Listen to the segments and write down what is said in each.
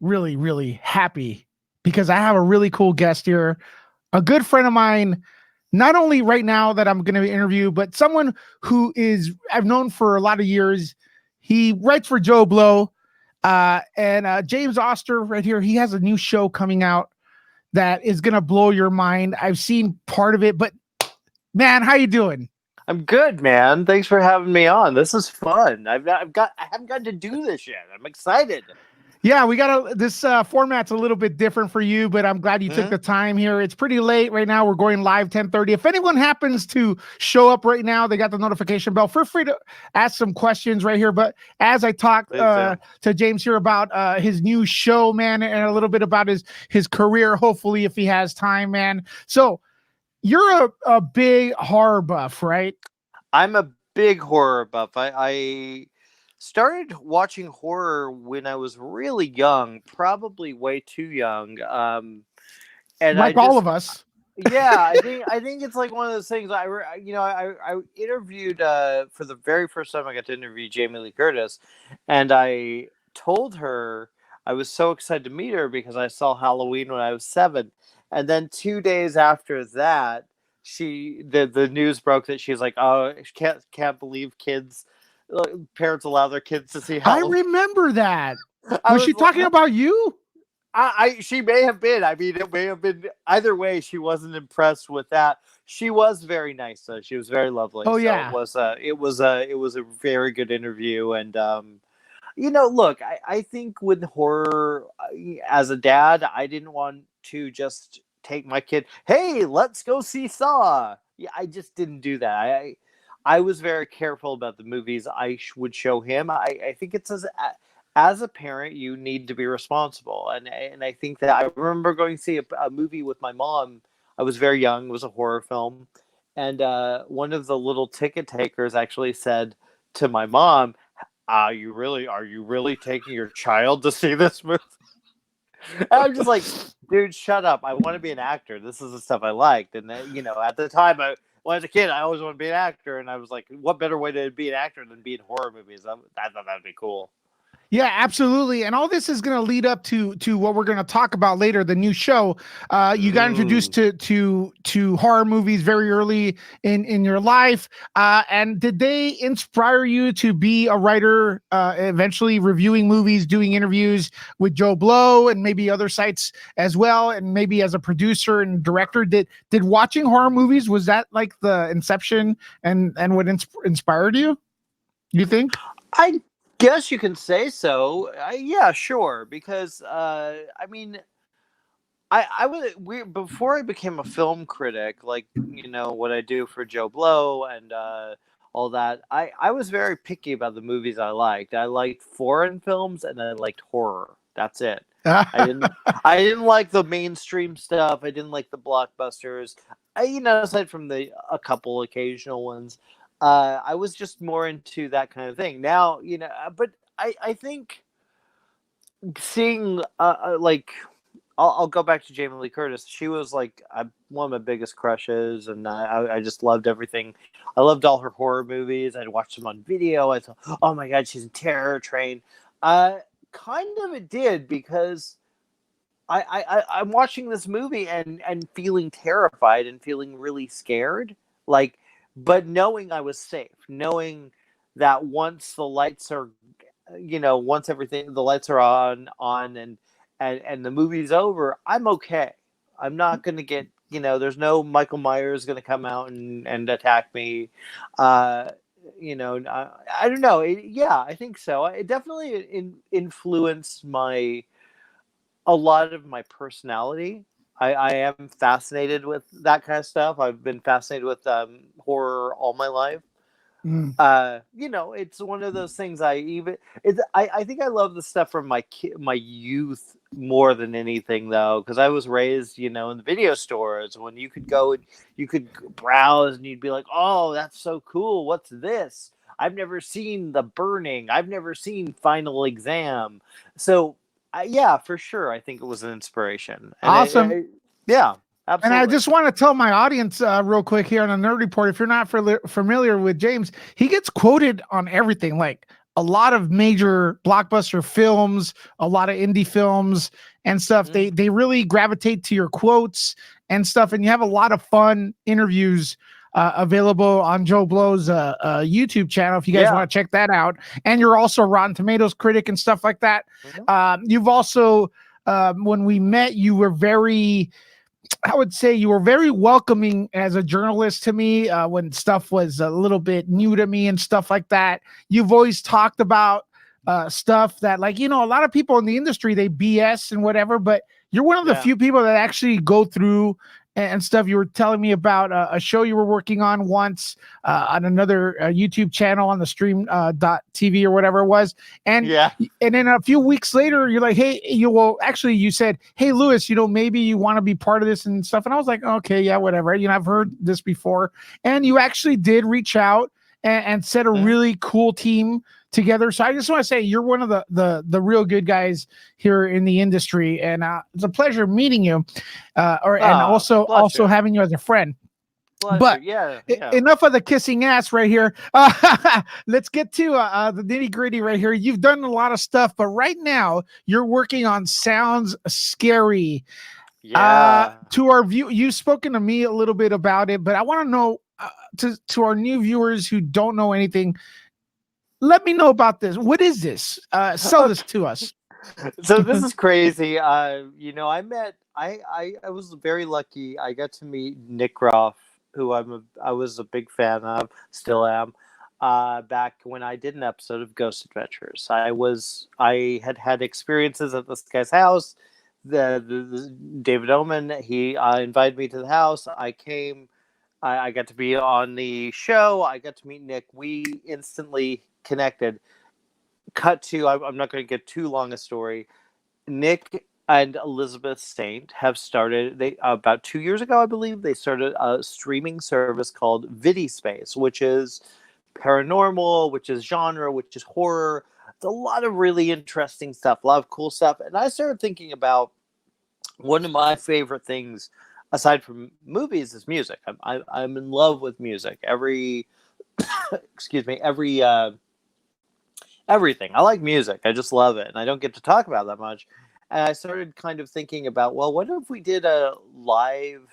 really, really happy because I have a really cool guest here, a good friend of mine, not only right now that I'm going to interview, but someone who is I've known for a lot of years. He writes for Joe Blow, and James Oster right here. He has a new show coming out that is going to blow your mind. I've seen part of it, but man, how you doing? I'm good, man. Thanks for having me on. This is fun. I haven't gotten to do this yet. I'm excited. Yeah, we got this format's a little bit different for you, but I'm glad you took the time here. It's pretty late right now. We're going live 10:30. If anyone happens to show up right now, they got the notification bell. Feel free to ask some questions right here. But as I talk to James here about his new show, man, and a little bit about his career, hopefully, if he has time, man. So you're a big horror buff, right? I'm a big horror buff. I started watching horror when I was really young, probably way too young. And like all of us. Yeah, I think it's like one of those things. I interviewed for the very first time I got to interview Jamie Lee Curtis, and I told her I was so excited to meet her because I saw Halloween when I was 7, and then 2 days after that, the news broke that she's like, oh, can't believe parents allow their kids to see Halloween. I remember that. Was she talking about you? She may have been. I mean, it may have been either way. She wasn't impressed with that. She was very nice, though. She was very lovely. Oh, yeah. It was a very good interview. And, look, I think with horror, as a dad, I didn't want to just take my kid, hey, let's go see Saw. Yeah, I just didn't do that. I was very careful about the movies I would show him. I think it's as a parent, you need to be responsible. And I think that I remember going to see a movie with my mom. I was very young. It was a horror film. And one of the little ticket takers actually said to my mom, are you really taking your child to see this movie? And I'm just like, dude, shut up. I want to be an actor. This is the stuff I liked. And at the time, when I was a kid, I always wanted to be an actor. And I was like, what better way to be an actor than be in horror movies? I thought that'd be cool. Yeah, absolutely. And all this is going to lead up to what we're going to talk about later, the new show. You got introduced to horror movies very early in your life. And did they inspire you to be a writer, eventually reviewing movies, doing interviews with Joe Blow and maybe other sites as well, and maybe as a producer and director? Did watching horror movies, was that like the inception and what inspired you? You think? I guess you can say so. Yeah, sure. Because before I became a film critic, like what I do for Joe Blow and all that. I was very picky about the movies I liked. I liked foreign films and I liked horror. That's it. I didn't like the mainstream stuff. I didn't like the blockbusters. Aside from a couple occasional ones. I was just more into that kind of thing. Now, but I think seeing I'll go back to Jamie Lee Curtis. She was like one of my biggest crushes, and I just loved everything. I loved all her horror movies. I'd watch them on video. I thought, oh my god, she's in Terror Train. Kind of it did because I'm watching this movie and feeling terrified and feeling really scared, but knowing I was safe, knowing that once the lights are, once the lights are on and the movie's over, I'm okay. I'm not going to get, there's no Michael Myers going to come out and attack me. I don't know. I think so. It definitely influenced a lot of my personality. I am fascinated with that kind of stuff. I've been fascinated with horror all my life. It's one of those things. I think I love the stuff from my youth more than anything, though, because I was raised, in the video stores when you could go and you could browse and you'd be like, oh, that's so cool. What's this? I've never seen The Burning. I've never seen Final Exam. So. Yeah, for sure. I think it was an inspiration. And awesome. Yeah, absolutely. And I just want to tell my audience real quick here on a Nerd Report, if you're not familiar with James, he gets quoted on everything, like a lot of major blockbuster films, a lot of indie films and stuff. They really gravitate to your quotes and stuff, and you have a lot of fun interviews available on Joe Blow's YouTube channel if you guys want to check that out. And you're also a Rotten Tomatoes critic and stuff like that. You've also, when we met, you were very, I would say you were very welcoming as a journalist to me when stuff was a little bit new to me and stuff like that. You've always talked about stuff that, like, a lot of people in the industry, they BS and whatever, but you're one of the few people that actually go through and stuff. You were telling me about a show you were working on once on another YouTube channel on the stream .tv or whatever it was. And then a few weeks later, you're like, hey, you said, hey, Lewis, maybe you want to be part of this and stuff. And I was like, okay, yeah, whatever. I've heard this before. And you actually did reach out and set a really cool team together. So I just want to say you're one of the real good guys here in the industry, and it's a pleasure meeting you, and also having you as a friend. But enough of the kissing ass right here. Let's get to the nitty gritty right here. You've done a lot of stuff, but right now you're working on Sounds Scary. To our view, you've spoken to me a little bit about it, but I want to know to our new viewers who don't know anything. Let me know about this. What is this? Sell this to us. So this is crazy. I was very lucky. I got to meet Nick Groff, who I was a big fan of, still am. Back when I did an episode of Ghost Adventures, I had experiences at this guy's house. The David Oman, he invited me to the house. I came. I got to be on the show. I got to meet Nick. We instantly connected. Cut to, I'm not going to get too long a story. Nick and Elizabeth Saint have started, about 2 years ago, I believe, they started a streaming service called VidiSpace, which is paranormal, which is genre, which is horror. It's a lot of really interesting stuff, a lot of cool stuff. And I started thinking about one of my favorite things aside from movies is music. I'm in love with music. Everything. I like music. I just love it, and I don't get to talk about that much. And I started kind of thinking about, well, what if we did a live,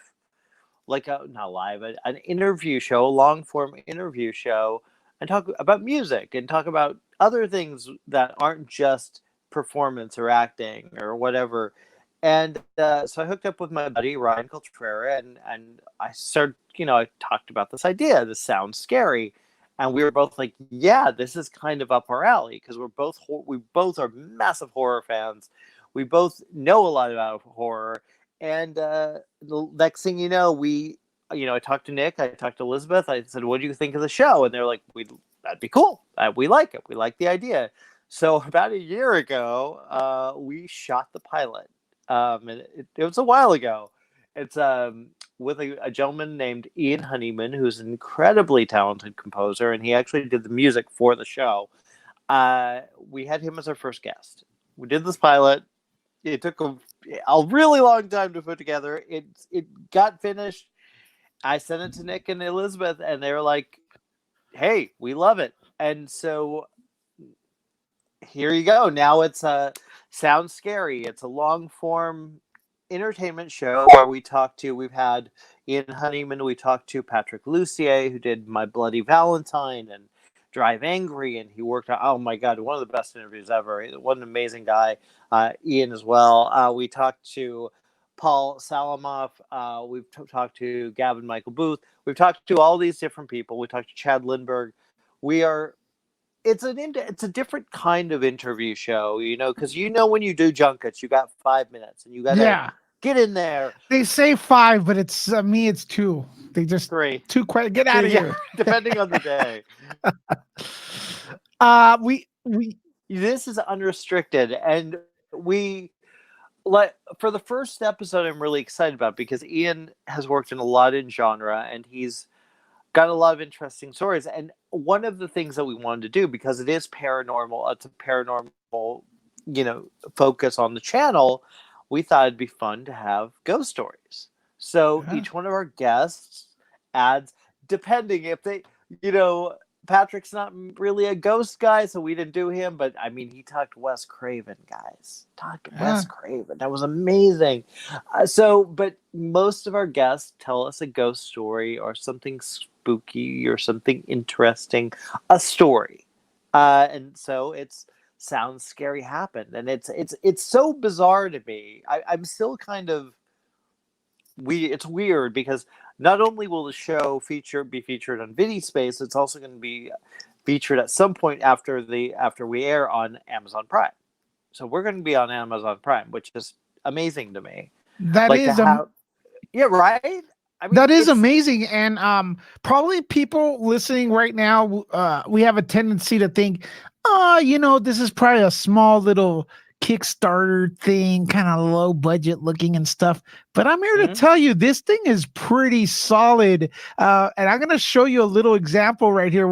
an interview show, a long form interview show, and talk about music and talk about other things that aren't just performance or acting or whatever. And so I hooked up with my buddy Ryan Coltrera, and I started, I talked about this idea. This sounds scary, and we were both like, "Yeah, this is kind of up our alley," because we both are massive horror fans. We both know a lot about horror, and the next thing you know, I talked to Nick, I talked to Elizabeth. I said, "What do you think of the show?" And they're like, "That'd be cool. We like it. We like the idea." So about a year ago, we shot the pilot. And it was a while ago. It's with a gentleman named Ian Honeyman, who's an incredibly talented composer, and he actually did the music for the show. We had him as our first guest. We did this pilot. It took a really long time to put together. It got finished. I sent it to Nick and Elizabeth, and they were like, "Hey, we love it." And so here you go. Now it's Sounds Scary. It's a long form entertainment show where we've had Ian Honeyman, we talked to Patrick Lussier, who did My Bloody Valentine and Drive Angry, and he worked on, oh my God, one of the best interviews ever. What an amazing guy. Ian as well. We talked to Paul Salamoff. We've talked to Gavin Michael Booth. We've talked to all these different people. We talked to Chad Lindbergh. It's a different kind of interview show, because when you do junkets, you got 5 minutes and you got to get in there. They say 5, but it's me, it's 2. They just 3. 2 quick. Get out of here. Depending on the day. This is unrestricted, and for the first episode, I'm really excited about because Ian has worked in a lot in genre, and he's got a lot of interesting stories. And one of the things that we wanted to do, because it is paranormal, it's a paranormal, focus on the channel, we thought it'd be fun to have ghost stories. So each one of our guests adds, depending if they, Patrick's not really a ghost guy, so we didn't do him. But I mean, he talked Wes Craven, guys. Talked Wes Craven. That was amazing. But most of our guests tell us a ghost story or something spooky or something interesting, a story, and so it's sounds scary happened, and it's so bizarre to me. I'm still kind of it's weird because not only will the show be featured on VidiSpace, it's also going to be featured at some point after we air on Amazon Prime. So we're going to be on Amazon Prime, which is amazing to me. That like is yeah, right. I mean, that is amazing, and probably people listening right now, we have a tendency to think, oh, this is probably a small little Kickstarter thing, kind of low budget looking and stuff. But I'm here to tell you, this thing is pretty solid. And I'm going to show you a little example right here.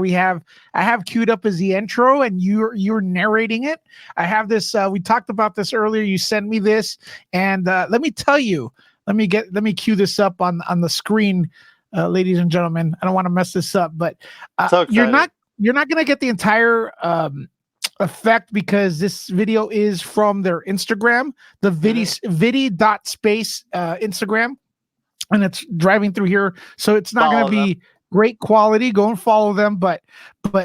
I have queued up as the intro, and you're narrating it. I have this. We talked about this earlier. You sent me this, and let me tell you. Let me cue this up on the screen, ladies and gentlemen. I don't want to mess this up, but you're not going to get the entire effect because this video is from their Instagram, the vidi.space Instagram, and it's driving through here, so it's not going to be great quality. Go and follow them, but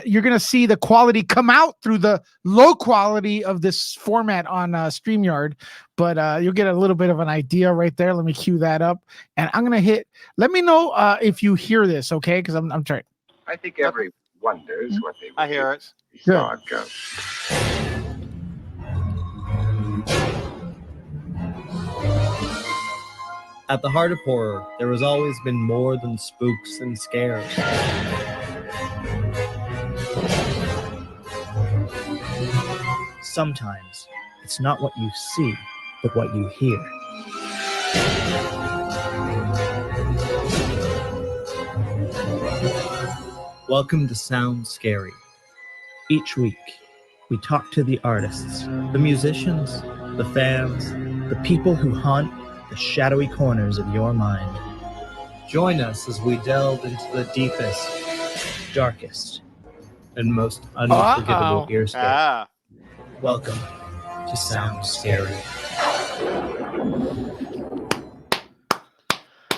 you're going to see the quality come out through the low quality of this format on StreamYard. But you'll get a little bit of an idea right there. Let me cue that up, and I'm going to hit. Let me know if you hear this, okay? Because I'm trying. I think everyone wonders what they would I hear it. Saw a ghost. At the heart of horror, there has always been more than spooks and scares. Sometimes it's not what you see, but what you hear. Welcome to Sound Scary. Each week, we talk to the artists, the musicians, the fans, the people who haunt the shadowy corners of your mind. Join us as we delve into the deepest, darkest, and most unforgettable earscape. Welcome to Sound Scary.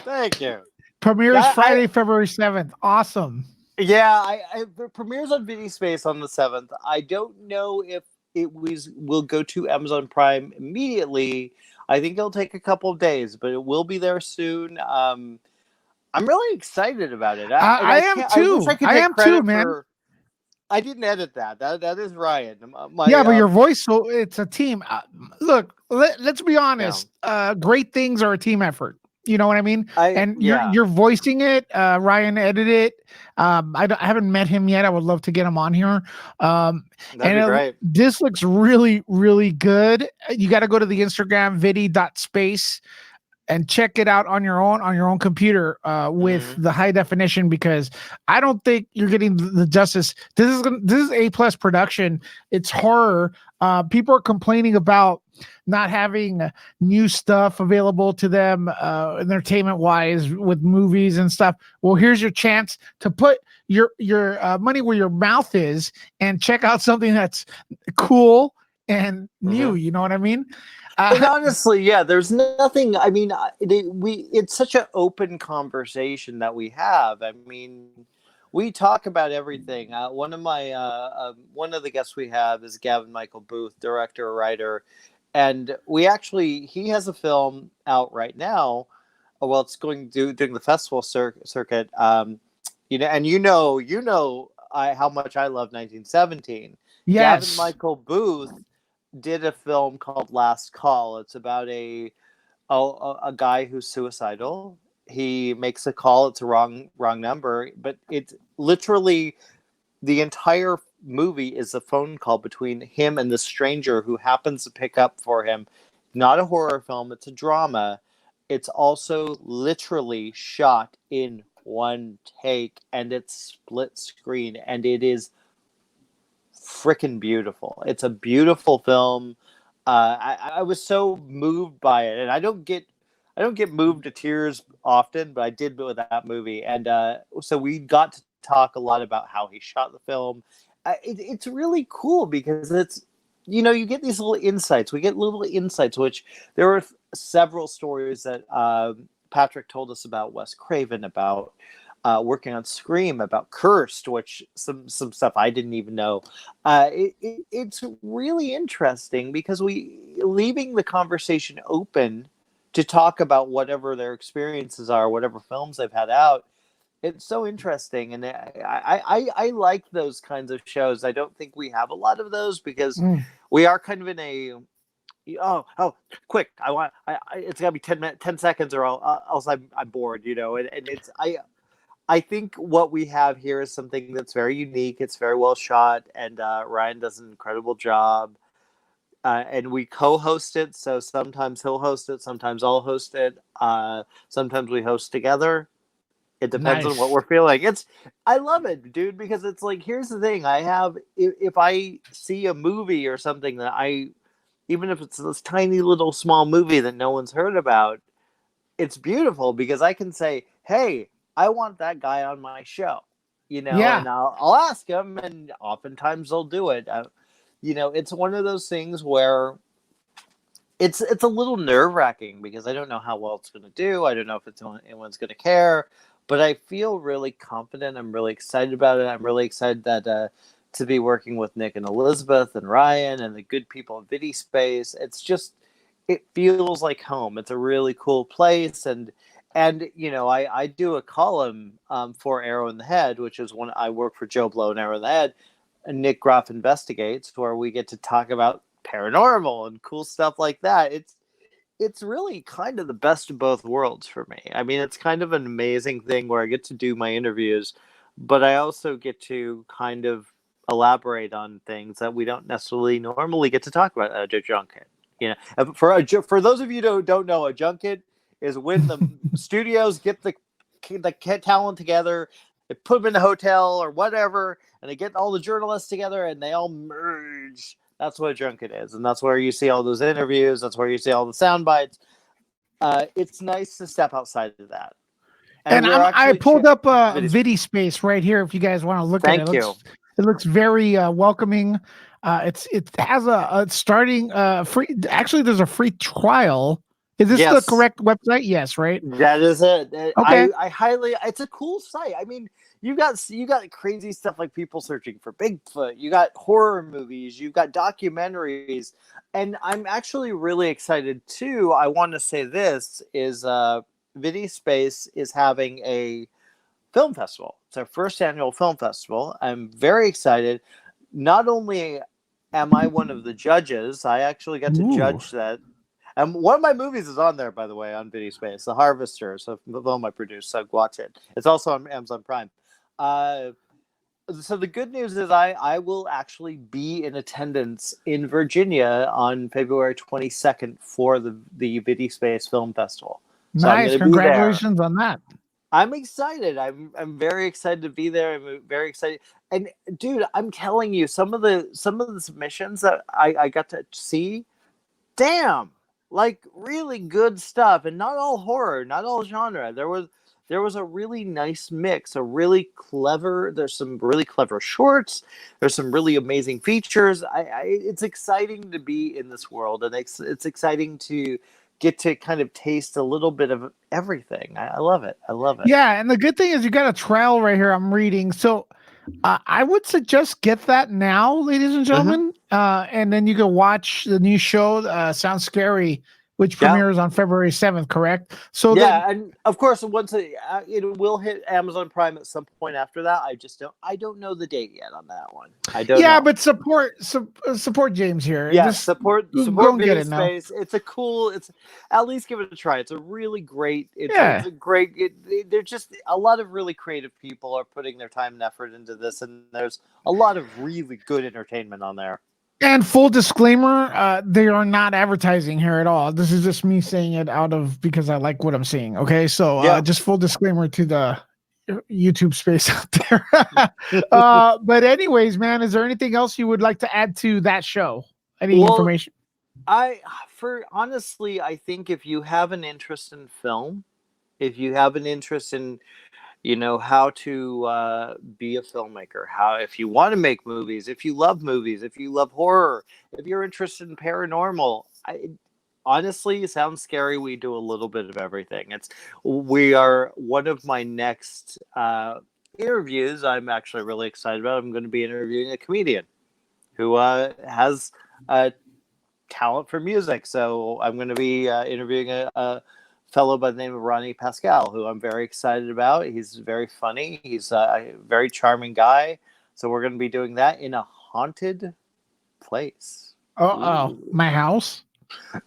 Thank you. Premieres Friday, February 7th. Awesome. Yeah, it premieres on VidiSpace on the 7th. I don't know if it will go to Amazon Prime immediately. I think it'll take a couple of days, but it will be there soon. I'm really excited about it. I am too. I am too, man. I didn't edit that. That is Ryan. But your voice, so it's a team. Look, let's be honest. Yeah. Great things are a team effort. You know what I mean? You're voicing it. Ryan edited it. I haven't met him yet. I would love to get him on here. That'd be great. This looks really, really good. You got to go to the Instagram vidi.space and check it out on your own computer with the high definition, because I don't think you're getting the justice. This is A+ production. It's horror. People are complaining about not having new stuff available to them entertainment wise with movies and stuff. Well, here's your chance to put your money where your mouth is and check out something that's cool and new. You know what I mean? And honestly, yeah, there's nothing. I mean, it's such an open conversation that we have. I mean, we talk about everything. One of the guests we have is Gavin Michael Booth, director, writer, and he has a film out right now. Well, it's doing the festival circuit. And you know how much I love 1917. Yes. Gavin Michael Booth did a film called Last Call. It's about a guy who's suicidal. He makes a call. It's a wrong number, but it's literally the entire movie is a phone call between him and the stranger who happens to pick up for him. Not a horror film. It's a drama. It's also literally shot in one take, and it's split screen, and it is freaking beautiful. It's a beautiful film. I was so moved by it, and I don't get moved to tears often, but I did with that movie. And so we got to talk a lot about how he shot the film. It's really cool because it's, you get these little insights. We get little insights, which there were several stories that Patrick told us about Wes Craven, about working on Scream, about Cursed, which some stuff I didn't even know. It's really interesting because leaving the conversation open to talk about whatever their experiences are, whatever films they've had out. It's so interesting, and I like those kinds of shows. I don't think we have a lot of those because we are kind of in a quick. It's gotta be 10 seconds or else I'm bored, and it's I think what we have here is something that's very unique. It's very well shot, and Ryan does an incredible job. And we co-host it, so sometimes he'll host it, sometimes I'll host it. Sometimes we host together. It depends on what we're feeling. I love it, dude, because it's like, here's the thing. If I see a movie or something that even if it's this tiny little small movie that no one's heard about, it's beautiful because I can say, hey, I want that guy on my show, and I'll ask him, and oftentimes they'll do it. It's one of those things where it's a little nerve-wracking because I don't know how well it's going to do. I don't know if anyone's going to care, but I feel really confident. I'm really excited about it. I'm really excited that to be working with Nick and Elizabeth and Ryan and the good people at Vidi Space. It feels like home. It's a really cool place, and I do a column for Arrow in the Head, which is when I work for Joe Blow and Arrow in the Head, and Nick Groff Investigates, where we get to talk about paranormal and cool stuff like that. It's really kind of the best of both worlds for me. I mean, it's kind of an amazing thing where I get to do my interviews, but I also get to kind of elaborate on things that we don't necessarily normally get to talk about at a junket. For those of you who don't know, a junket is when the studios get the talent together, they put them in a hotel or whatever, and they get all the journalists together and they all merge. That's what a junket is, and that's where you see all those interviews. That's where you see all the sound bites. It's nice to step outside of that. And I pulled up Vidi Space right here if you guys want to look at it. Thank you. It looks very welcoming. It has a starting free. Actually, there's a free trial. Is this the correct website? Yes, right. That is it. Okay. I highly. It's a cool site. I mean, you got crazy stuff like people searching for Bigfoot. You got horror movies. You got documentaries, and I'm actually really excited too. I want to say this is Vidi Space is having a film festival. It's our first annual film festival. I'm very excited. Not only am I one of the judges, I actually got to judge that. And one of my movies is on there, by the way, on Vidi Space, The Harvester. So the film I produced, so watch it. It's also on Amazon Prime. So the good news is I will actually be in attendance in Virginia on February 22nd for the Vidi Space Film Festival. So nice, congratulations on that. I'm excited. I'm very excited to be there. I'm very excited. And dude, I'm telling you, some of the submissions that I got to see, damn, like really good stuff, and not all horror, not all genre. There was a really nice mix, there's some really clever shorts, there's some really amazing features. It's exciting to be in this world, and it's exciting to get to kind of taste a little bit of everything. I love it. Yeah, and the good thing is you got a trial right here I'm reading. So I would suggest get that now, ladies and gentlemen. And then you can watch the new show, Sounds Scary, which premieres on February 7th, correct? So and of course, once it will hit Amazon Prime at some point after that. I don't know the date yet on that one. I don't. Yeah, know. but support James here. Yeah, just support Vidi Space. It's a cool. It's at least give it a try. It's a really great. It's a great. There's just a lot of really creative people are putting their time and effort into this, and there's a lot of really good entertainment on there. And full disclaimer, they are not advertising here at all. This is just me saying it because I like what I'm seeing. Okay, so just full disclaimer to the YouTube space out there. But anyways, man, is there anything else you would like to add to that show? Any information? Honestly, I think if you have an interest in film, if you have an interest in how to be a filmmaker, how, if you want to make movies, if you love horror, if you're interested in paranormal. Honestly, it sounds scary. We do a little bit of everything. We are one of my next interviews. I'm actually really excited about. I'm going to be interviewing a comedian who has a talent for music. So I'm going to be interviewing a fellow by the name of Ronnie Pascal, who I'm very excited about. He's very funny. He's a very charming guy. So we're going to be doing that in a haunted place. Oh, my house.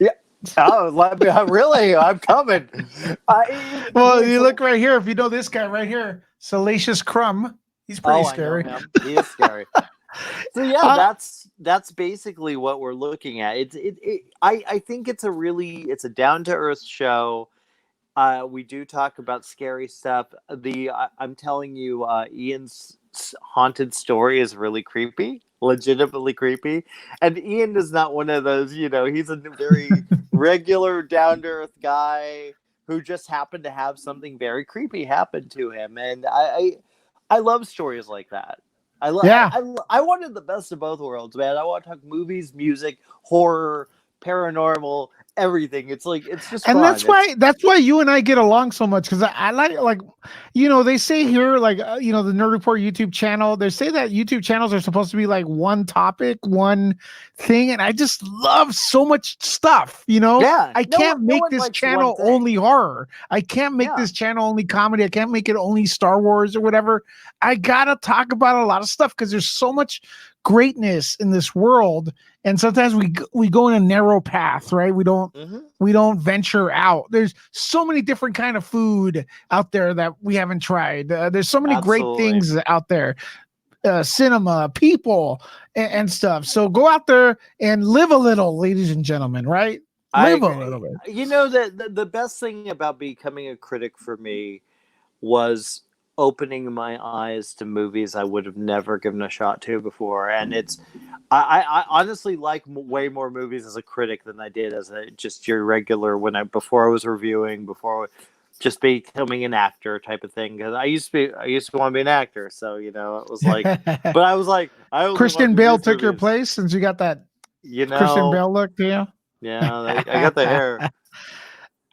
Yeah. Oh, let me. Really? I'm coming. Well, you look right here. If you know this guy right here, Salacious Crumb. He's pretty scary. I know him. He is scary. So yeah, that's basically what we're looking at. I think it's a down to earth show. We do talk about scary stuff. I'm telling you, Ian's haunted story is really creepy, legitimately creepy. And Ian is not one of those, he's a very regular, down to earth guy who just happened to have something very creepy happen to him. And I love stories like that. I wanted the best of both worlds, man. I want to talk movies, music, horror, paranormal, everything. It's just and fun. that's why you and I get along so much, because I like they say here, like the Nerd Report YouTube channel, they say that YouTube channels are supposed to be like one topic, one thing, and I just love so much stuff. I can't make this channel only horror. I can't make this channel only comedy. I can't make it only Star Wars or whatever. I gotta talk about a lot of stuff because there's so much greatness in this world, and sometimes we go in a narrow path, right? We don't venture out. There's so many different kind of food out there that we haven't tried. There's so many great things out there, cinema, people, and stuff. So go out there and live a little, ladies and gentlemen, right? Live a little bit. The best thing about becoming a critic for me was opening my eyes to movies I would have never given a shot to before. And I honestly like way more movies as a critic than I did as just your regular before I was reviewing, before just becoming an actor type of thing. Because I used to want to be an actor, so it was like. But I was like, Christian Bale took your place since you got that Christian Bale look. Yeah, I got the hair.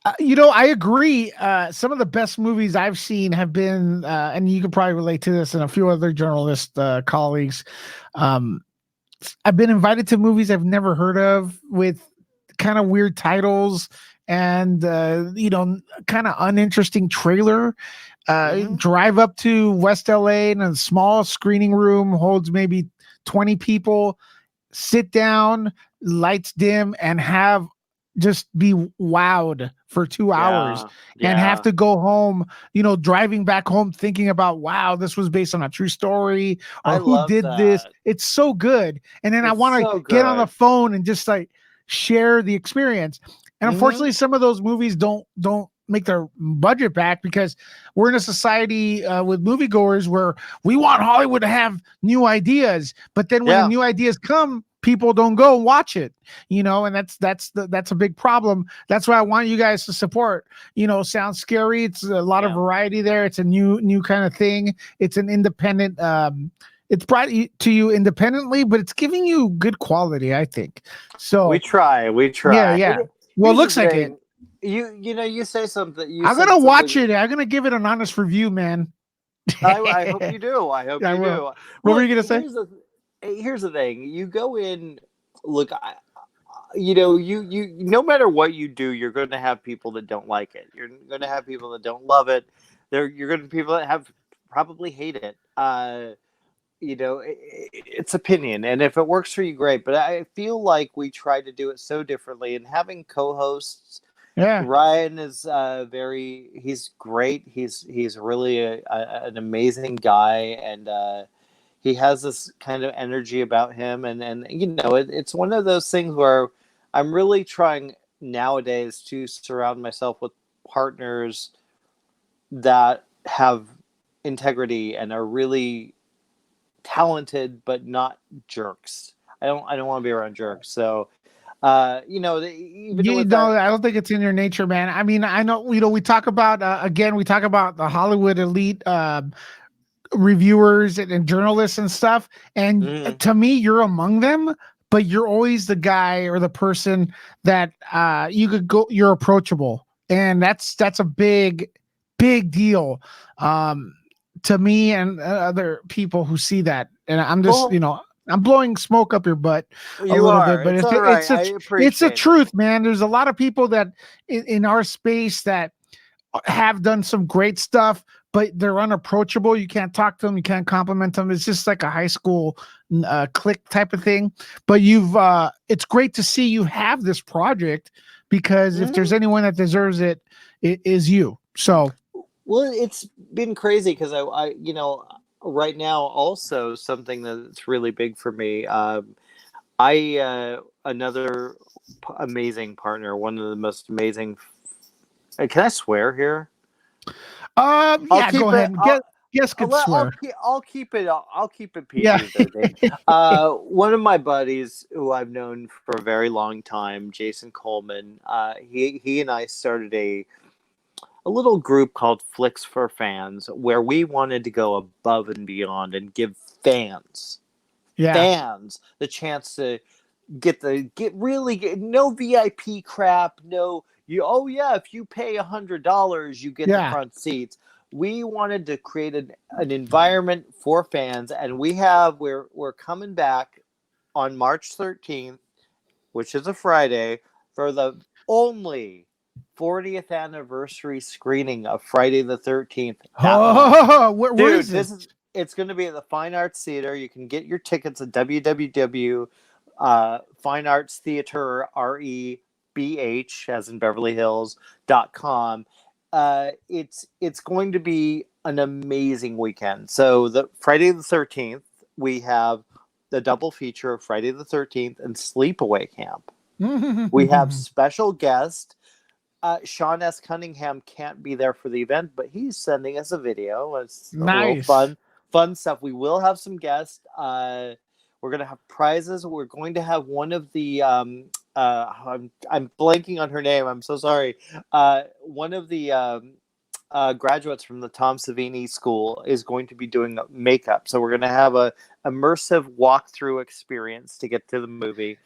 I agree. Some of the best movies I've seen have been, and you can probably relate to this, and a few other journalist colleagues. I've been invited to movies I've never heard of with kind of weird titles and, kind of uninteresting trailer. Drive up to West LA in a small screening room, holds maybe 20 people, sit down, lights dim, and just be wowed for 2 hours and have to go home, driving back home thinking about, wow, this was based on a true story, or who did this. It's so good. And then I want to get on the phone and just like share the experience. And unfortunately, some of those movies don't make their budget back, because we're in a society with moviegoers where we want Hollywood to have new ideas, but then when the new ideas come, people don't go and watch it, and that's a big problem. That's why I want you guys to support, Sounds Scary. It's a lot of variety there. It's a new kind of thing. It's an independent, it's brought to you independently, but it's giving you good quality, I think. So we try. Yeah. Well, it looks like it. You say something. I'm gonna watch it. I'm gonna give it an honest review, man. I hope you do. I hope you do. What were you gonna say? Here's the thing. You go in. Look, you no matter what you do, you're going to have people that don't like it. You're going to have people that don't love it. You're going to have people that probably hate it. It's opinion, and if it works for you, great. But I feel like we try to do it so differently, and having co-hosts. Yeah, Ryan is he's great. He's really an amazing guy, and he has this kind of energy about him, and it's one of those things where I'm really trying nowadays to surround myself with partners that have integrity and are really talented but not jerks. I don't want to be around jerks. So Even You with know, I don't think it's in your nature, man. I mean, I know, we talk about, again, we talk about the Hollywood elite, reviewers and journalists and stuff. And Mhm. to me, you're among them, but you're always the guy or the person that you're approachable. And that's a big, big deal to me and other people who see that. And I'm just, Well, I'm blowing smoke up your butt a you little bit, are. but It's it's all right. I it's a appreciate it. truth, man. There's a lot of people that in our space that have done some great stuff, but they're unapproachable. You can't talk to them. You can't compliment them. It's just like a high school clique type of thing. But it's great to see you have this project, because if there's Mhm. anyone that deserves it, it is you. So Well, it's been crazy because right now also something that's really big for me. Another amazing partner, one of the most amazing. Can I swear here? I'll yeah, go keep it. ahead. Guess could swear. I'll keep it. I'll keep it Yeah. PG-13. One of my buddies who I've known for a very long time, Jason Coleman. He and I started a little group called Flicks for Fans, where we wanted to go above and beyond and give fans Yeah. the chance to get no VIP crap, no if you pay $100 you get the Yeah. front seats. We wanted to create an environment for fans, and we're coming back on March 13th, which is a Friday, for the only 40th anniversary screening of Friday the 13th that month. Oh, where Dude, is this? it's going to be at the Fine Arts Theater. You can get your tickets at www. Fine Arts Theater, REBH, as in Beverly Hills.com. It's going to be an amazing weekend. So the Friday the 13th, we have the double feature of Friday the 13th and Sleepaway Camp. We have special guest. Sean S. Cunningham can't be there for the event, but he's sending us a video. It's a little Nice. fun stuff. We will have some guests. We're going to have prizes. We're going to have one of the I'm blanking on her name. I'm so sorry. One of the graduates from the Tom Savini School is going to be doing makeup. So we're going to have a immersive walkthrough experience to get to the movie.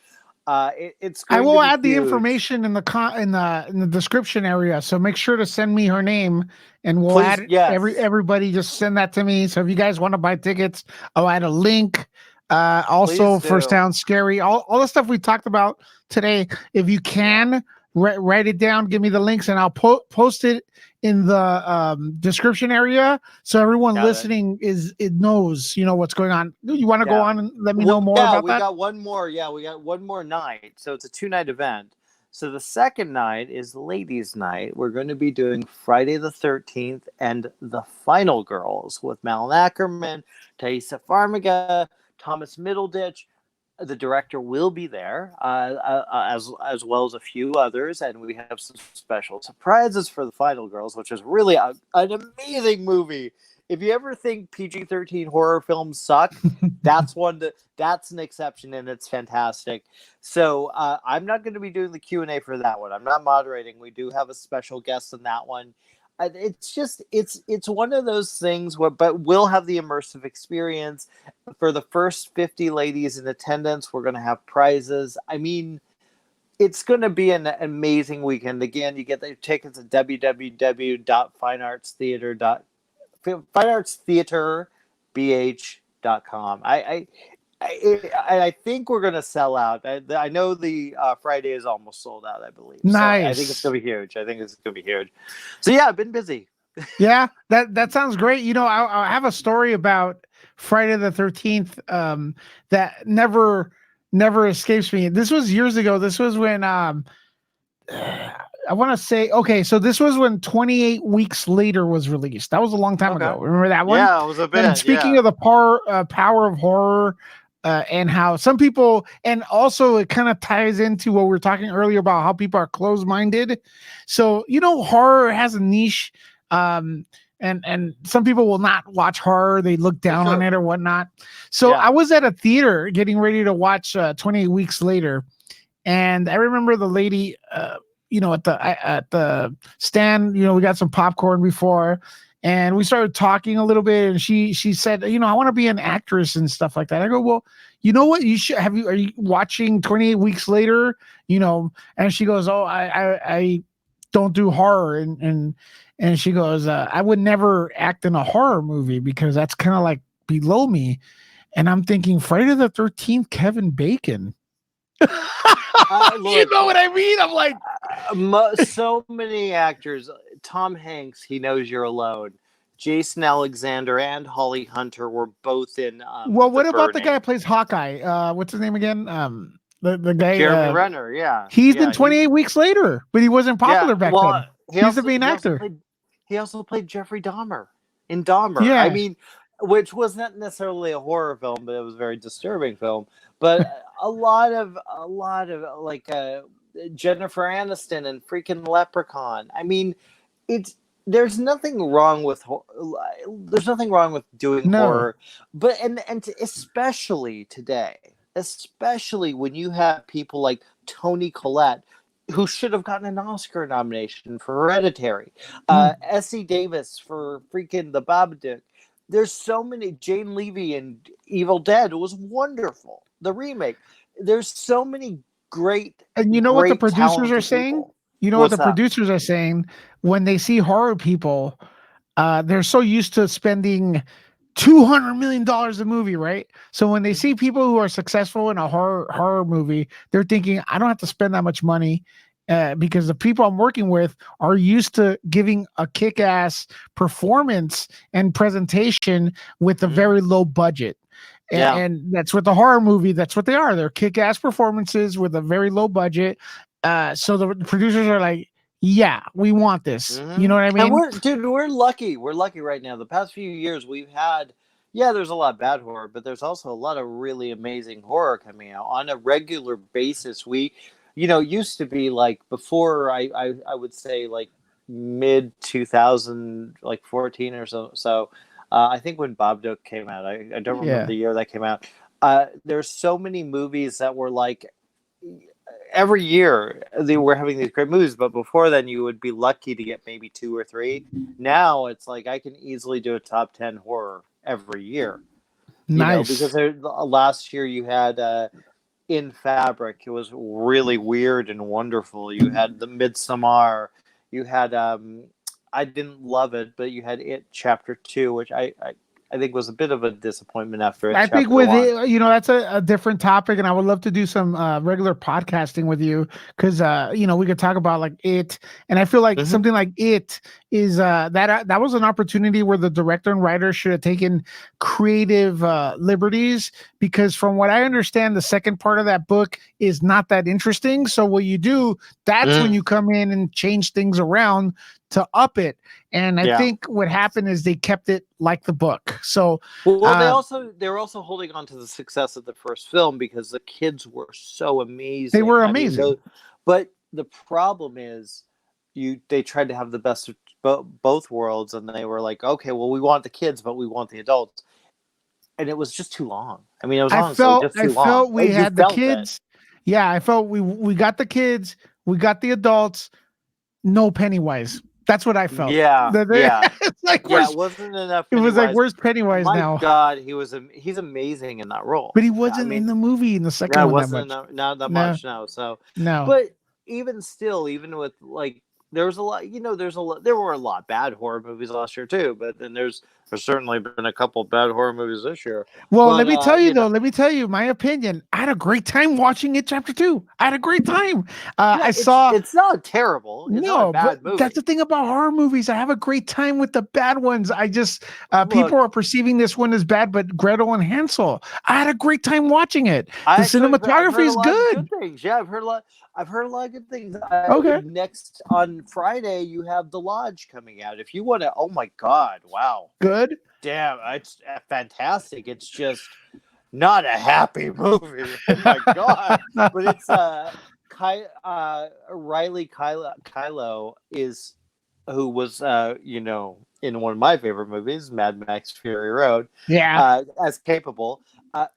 It's I going will to be add the huge. information in the description area. So make sure to send me her name, and we'll Please, add yes. everybody. Just send that to me. So if you guys want to buy tickets, I'll add a link. Also Please for do. Sound Scary, all the stuff we talked about today. If you can write it down, give me the links, and I'll post it in the description area, so everyone listening knows what's going on. You want to go on and let me know more about that? We got one more. Yeah, we got one more night. So it's a 2-night event. So the second night is Ladies' Night. We're going to be doing Friday the 13th and The Final Girls with Malin Ackerman, Thaisa Farmiga, Thomas Middleditch. The director will be there, as well as a few others, and we have some special surprises for The Final Girls, which is really an amazing movie. If you ever think PG-13 horror films suck, that's an exception, and it's fantastic. So I'm not going to be doing the Q&A for that one. I'm not moderating. We do have a special guest in that one. It's one of those things but we'll have the immersive experience. For the first 50 ladies in attendance, we're going to have prizes. I mean, it's going to be an amazing weekend. Again, you get the tickets at fineartstheaterbh.com. I think we're going to sell out. I know the Friday is almost sold out, I believe. Nice. So I think it's going to be huge. So yeah, I've been busy. Yeah, that sounds great. I have a story about Friday the 13th that never escapes me. This was years ago. This was when I want to say, okay, so this was when 28 Weeks Later was released. That was a long time ago. Remember that one? Yeah, it was a bit. And speaking of the power of horror, and how some people, and also it kind of ties into what we were talking earlier about how people are closed-minded. So horror has a niche, and some people will not watch horror; they look down on it or whatnot. So I was at a theater getting ready to watch 28 Weeks Later, And I remember the lady, at the stand, we got some popcorn before, and we started talking a little bit. And she said, I want to be an actress and stuff like that. I go, well, you know what? Are you watching 28 Weeks Later? And she goes, oh, I don't do horror, and she goes, I would never act in a horror movie because that's kind of like below me. And I'm thinking, Friday the 13th, Kevin Bacon. You know what I mean? I'm like, so many actors. Tom Hanks, He Knows You're Alone. Jason Alexander and Holly Hunter were both in. Well, what about the guy who plays Hawkeye? What's his name again? The guy Jeremy Renner. Yeah, he's in 28 Weeks Later, but he wasn't popular back then. He's the main actor. He also played Jeffrey Dahmer in Dahmer. Yeah. I mean, which was not necessarily a horror film, but it was a very disturbing film. But a lot of like Jennifer Aniston and freaking Leprechaun. I mean, there's nothing wrong with doing horror, but and especially today, especially when you have people like Toni Collette, who should have gotten an Oscar nomination for Hereditary, Essie Davis for freaking The Babadook. There's so many. Jane Levy in Evil Dead was wonderful. The remake. There's so many great. And you know what the producers are saying? People. You know what the producers are saying when they see horror people? They're so used to spending $200 million a movie, right? So when they see people who are successful in a horror movie, they're thinking, I don't have to spend that much money. Because the people I'm working with are used to giving a kick-ass performance and presentation with a very low budget. And that's what the horror movie, that's what they are. They're kick-ass performances with a very low budget. So the producers are like, yeah, we want this. You know what I mean? And we're lucky. We're lucky right now. The past few years we've had, there's a lot of bad horror, but there's also a lot of really amazing horror coming out on a regular basis. Used to be like before I would say like mid 2000, like 14 or so. So I think when Babadook came out, I don't remember the year that came out. There's so many movies that were like every year they were having these great movies, but before then you would be lucky to get maybe 2 or 3. Now it's like I can easily do a top 10 horror every year. Nice. Because last year you had In Fabric. It was really weird and wonderful. You had the Midsommar. You had I didn't love it, but you had It Chapter 2, which I think was a bit of a disappointment after it. I think with it, that's a different topic, and I would love to do some regular podcasting with you because we could talk about like It, and I feel like something like It is that was an opportunity where the director and writer should have taken creative liberties, because from what I understand, the second part of that book is not that interesting. So what you do, that's when you come in and change things around to up it. And I think what happened is they kept it like the book. So they're also holding on to the success of the first film because the kids were so amazing. They were amazing. But the problem is they tried to have the best of both worlds, and they were like, okay, well, we want the kids, but we want the adults. And it was just too long. I mean, it was I felt we had the kids. Yeah, I felt we got the kids, we got the adults, no Pennywise. That's what I felt. Yeah. It's like, it wasn't enough. It was like, where's Pennywise now? My God, he's amazing in that role. But he wasn't in the movie in the second one that much. Not that much now. So no. But even still, even with like, there was a lot. There were a lot of bad horror movies last year too. But then there's certainly been a couple bad horror movies this year. Well, let me tell you Let me tell you my opinion. I had a great time watching It Chapter 2. I had a great time. It's not terrible. It's not a bad movie. That's the thing about horror movies. I have a great time with the bad ones. I just people are perceiving this one as bad, but Gretel and Hansel, I had a great time watching it. The cinematography is good. Yeah, I've heard a lot. I've heard a lot of good things. Okay. Next on Friday, you have The Lodge coming out. If you want to, oh my God, wow, good. Damn, it's fantastic. It's just not a happy movie. Oh my God, but it's Riley Kylo is who was in one of my favorite movies, Mad Max Fury Road. Yeah, as capable.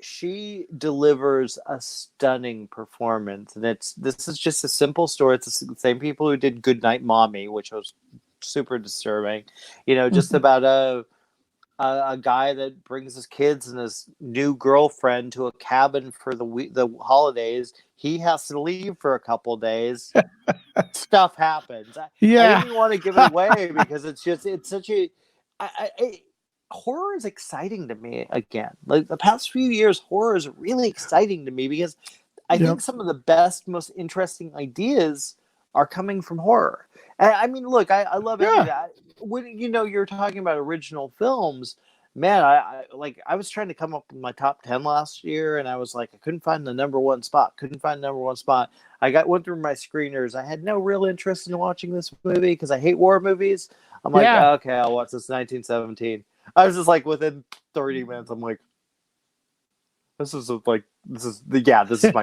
She delivers a stunning performance, and this is just a simple story. It's the same people who did Goodnight Mommy, which was super disturbing. Just about a guy that brings his kids and his new girlfriend to a cabin for the holidays. He has to leave for a couple days. Stuff happens. I Yeah. didn't want to give it away because it's such a horror is exciting to me again. Like the past few years, horror is really exciting to me because I think some of the best, most interesting ideas are coming from horror. And I mean, look, I love any of that. When you're talking about original films, man, I was trying to come up with my top 10 last year, and I was like, I couldn't find the number one spot. I went through my screeners. I had no real interest in watching this movie because I hate war movies. I'm like, okay, I'll watch this 1917. I was just like, within 30 minutes, I'm like, this is my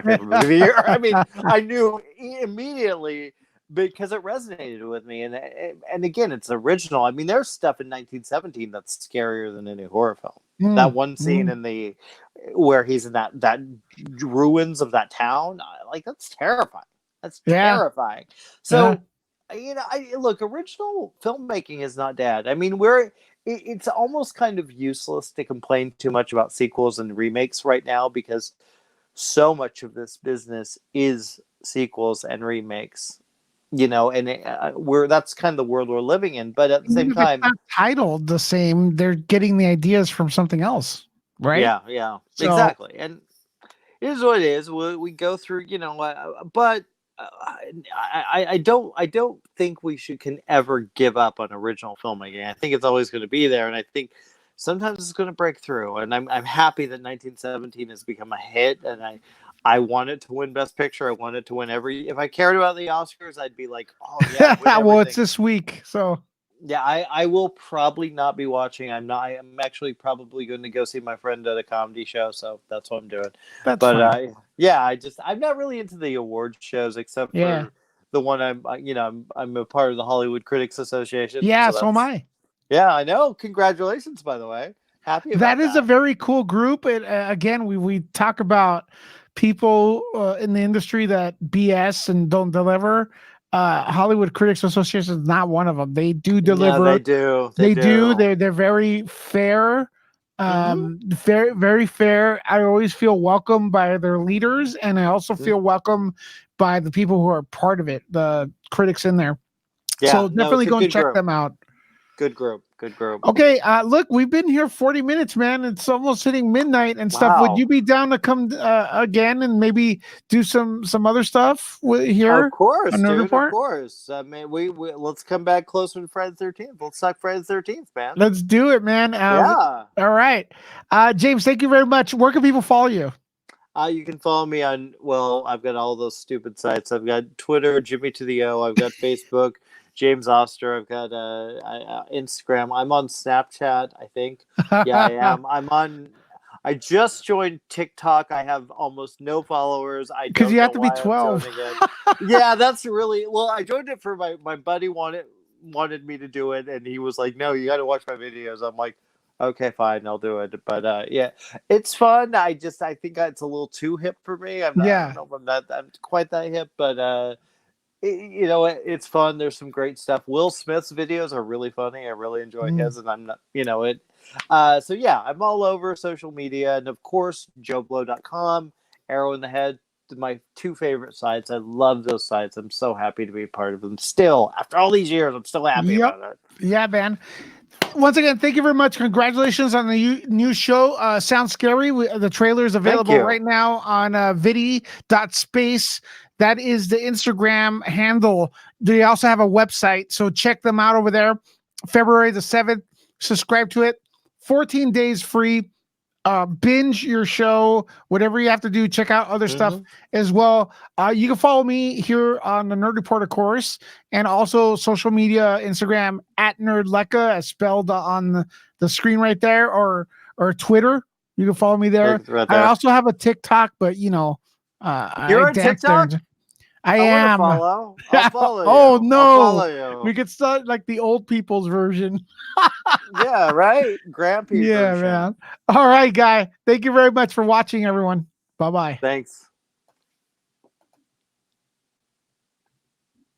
favorite movie of the year. I mean, I knew immediately because it resonated with me, and again, it's original. I mean, there's stuff in 1917 that's scarier than any horror film. That one scene in where he's in that ruins of that town, that's terrifying. That's terrifying. So, look, original filmmaking is not dead. I mean, it's almost kind of useless to complain too much about sequels and remakes right now because so much of this business is sequels and remakes. And that's kind of the world we're living in. But at the same time, it's not titled the same. They're getting the ideas from something else, right? Yeah, exactly. And it is what it is. We go through, but I don't think we can ever give up on original filmmaking. I think it's always going to be there, and I think sometimes it's going to break through. And I'm happy that 1917 has become a hit, and I want it to win Best Picture. I want it to win if I cared about the Oscars, I'd be like, oh yeah, win well, it's this week, so yeah, I will probably not be watching. I'm actually probably going to go see my friend at a comedy show, so that's what I'm doing. That's fine. I'm not really into the award shows except for the one I'm a part of the Hollywood Critics Association. Yeah, so am I. Yeah, I know. Congratulations, by the way. Happy about that. That is a very cool group. And again, we talk about people in the industry that BS and don't deliver. Hollywood Critics Association is not one of them. They do deliver. No, they do. They're very fair. Very, very fair. I always feel welcome by their leaders, and I also feel welcome by the people who are part of it, the critics in there. So definitely go and check them out. Good group. Okay, look, we've been here 40 minutes, man. It's almost hitting midnight and stuff. Would you be down to come again and maybe do some other stuff here? Of course, dude. Of course. I mean, we let's come back closer to Friday the 13th. Let's talk Friday the 13th, man. Let's do it, man. All right. James, thank you very much. Where can people follow you? You can follow me on, I've got all those stupid sites. I've got Twitter, Jimmy to the O. I've got Facebook, James Oster. I've got Instagram. I'm on Snapchat, I think. Yeah, I am. I just joined TikTok. I have almost no followers. Because you have to be 12. Yeah, that's really... Well, I joined it for my buddy wanted me to do it, and he was like, no, you got to watch my videos. I'm like, okay, fine, I'll do it. But yeah, it's fun. I think it's a little too hip for me. I don't know if I'm quite that hip, but it's fun. There's some great stuff. Will Smith's videos are really funny. I really enjoy his, and I'm not, so yeah, I'm all over social media, and of course, JoeBlow.com, Arrow in the Head, my two favorite sites. I love those sites. I'm so happy to be a part of them. Still, after all these years, I'm still happy about it. Yeah, man. Once again, thank you very much. Congratulations on the new show. Sounds Scary. The trailer is available right now on vidi.space. That is the Instagram handle. They also have a website, so check them out over there. February the 7th. Subscribe to it. 14 days free. Binge your show, whatever you have to do. Check out other stuff as well. You can follow me here on the Nerd Report, of course, and also social media, Instagram at NerdLecca, as spelled on the screen right there, or Twitter. You can follow me there. Right there. I also have a TikTok, but you're on TikTok. I am. I'll follow you. Oh no, I'll follow you. We could start like the old people's version. Yeah, right. Grampy Yeah, version. man. All right, guy. Thank you very much for watching, everyone. Bye bye. Thanks.